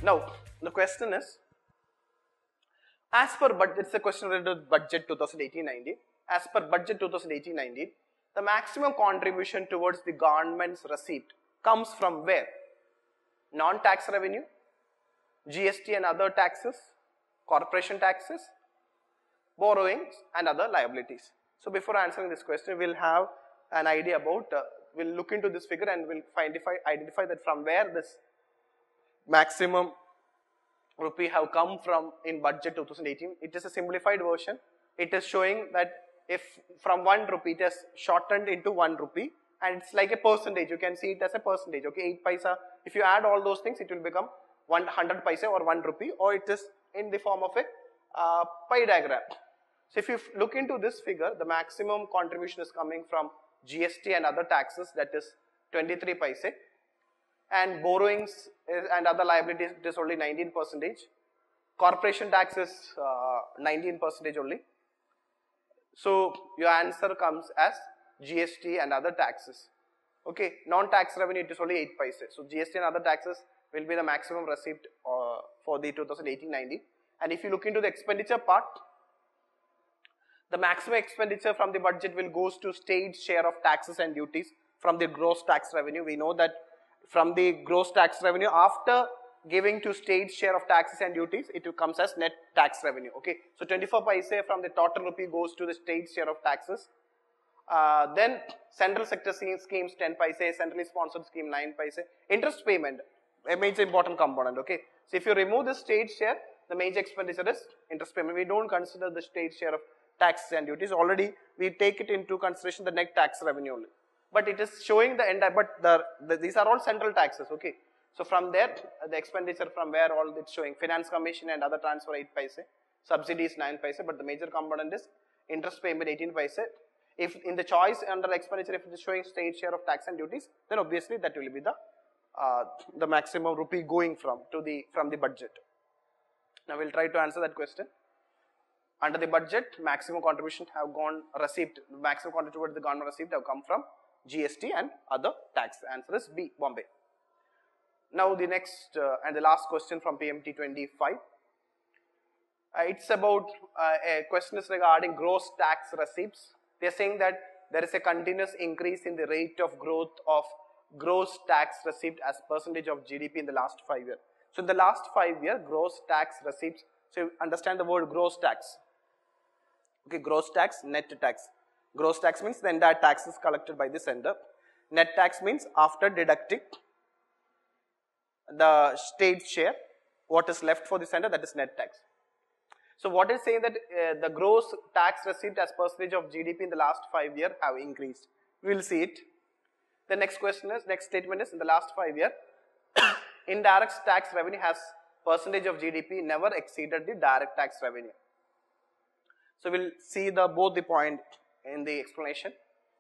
Now, the question is, as per budget, it's a question related to budget 2018-19. As per budget 2018-19, the maximum contribution towards the government's receipt comes from where? Non-tax revenue, GST and other taxes, corporation taxes, borrowings and other liabilities. So before answering this question, we'll have an idea about, we'll look into this figure and we'll identify that from where this maximum rupee have come from in budget 2018. It is a simplified version. It is showing that if from 1 rupee it has shortened into 1 rupee and it's like a percentage. You can see it as a percentage. Okay, 8 paisa. If you add all those things, it will become 100 paisa or 1 rupee, or it is in the form of a pie diagram. So if you look into this figure, the maximum contribution is coming from GST and other taxes, that is 23 paise, and borrowings and other liabilities, it is only 19%. Corporation tax is 19% only. So your answer comes as GST and other taxes. Okay, non-tax revenue, it is only 8 paise. So GST and other taxes will be the maximum receipt for the 2018-19. And if you look into the expenditure part, the maximum expenditure from the budget will goes to state share of taxes and duties from the gross tax revenue. We know that from the gross tax revenue, after giving to state share of taxes and duties, it comes as net tax revenue. Okay, so 24 paise from the total rupee goes to the state share of taxes. Then central sector schemes 10 paise, centrally sponsored scheme 9 paise. Interest payment, a major important component. Okay, so if you remove the state share, the major expenditure is interest payment. We don't consider the state share of taxes and duties. Already we take it into consideration the net tax revenue only. But it is showing the end, but these are all central taxes. Okay, so from there the expenditure from where all it's showing finance commission and other transfer 8 paise, subsidies 9 paise, but the major component is interest payment 18 paise. If in the choice under expenditure, if it is showing state share of tax and duties, then obviously that will be the maximum rupee going from the budget. Now we'll try to answer that question. Under the budget, maximum contribution have gone received. Maximum contribution towards the government received have come from GST and other tax. The answer is B, Bombay. Now the next and the last question from PMT 25. It's about a question is regarding gross tax receipts. They are saying that there is a continuous increase in the rate of growth of gross tax received as percentage of GDP in the last 5 years. So in the last 5 years, gross tax receipts, so you understand the word gross tax. Okay, gross tax, net tax. Gross tax means the entire tax is collected by the sender. Net tax means after deducting the state share, what is left for the sender, that is net tax. So what is saying that the gross tax received as percentage of GDP in the last 5 years have increased. We will see it. The next question is, next statement is, in the last 5 years, indirect tax revenue has percentage of GDP never exceeded the direct tax revenue. So we'll see both the point in the explanation.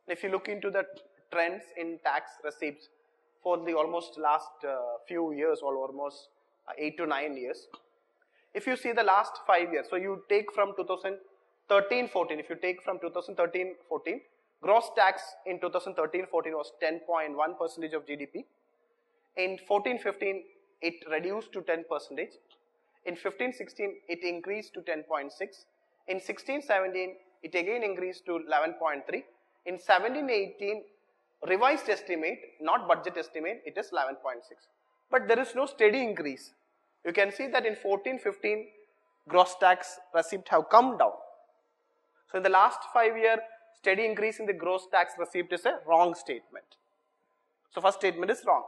If you look into the trends in tax receipts for the almost last few years, or almost 8 to 9 years. If you see the last 5 years, so you take from 2013-14, if you take from 2013-14, gross tax in 2013-14 was 10.1% of GDP. In 14-15, it reduced to 10%. In 15-16, it increased to 10.6. In 16-17, it again increased to 11.3. In 17-18, revised estimate, not budget estimate, it is 11.6. But there is no steady increase. You can see that in 14-15, gross tax receipt have come down. So in the last 5 years, steady increase in the gross tax receipt is a wrong statement. So first statement is wrong.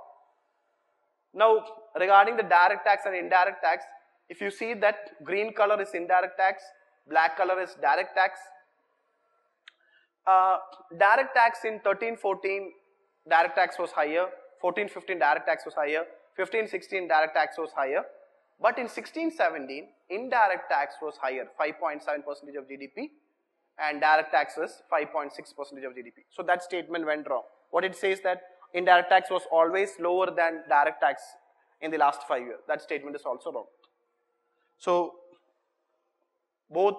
Now regarding the direct tax and indirect tax, if you see that green color is indirect tax, black color is direct tax. Direct tax in 13-14, direct tax was higher. 14-15, direct tax was higher. 15-16, direct tax was higher. But in 16-17, indirect tax was higher, 5.7% of GDP, and direct tax was 5.6% of GDP. So that statement went wrong. What it says that indirect tax was always lower than direct tax in the last 5 years. That statement is also wrong. So both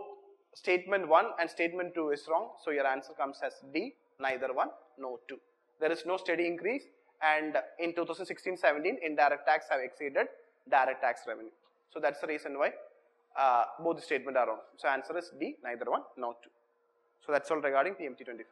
statement 1 and statement 2 is wrong. So your answer comes as D, neither 1, no 2. There is no steady increase, and in 2016-17, indirect tax have exceeded direct tax revenue. So that's the reason why both the statement are wrong. So answer is D, neither one, not two. So that's all regarding PMT 25.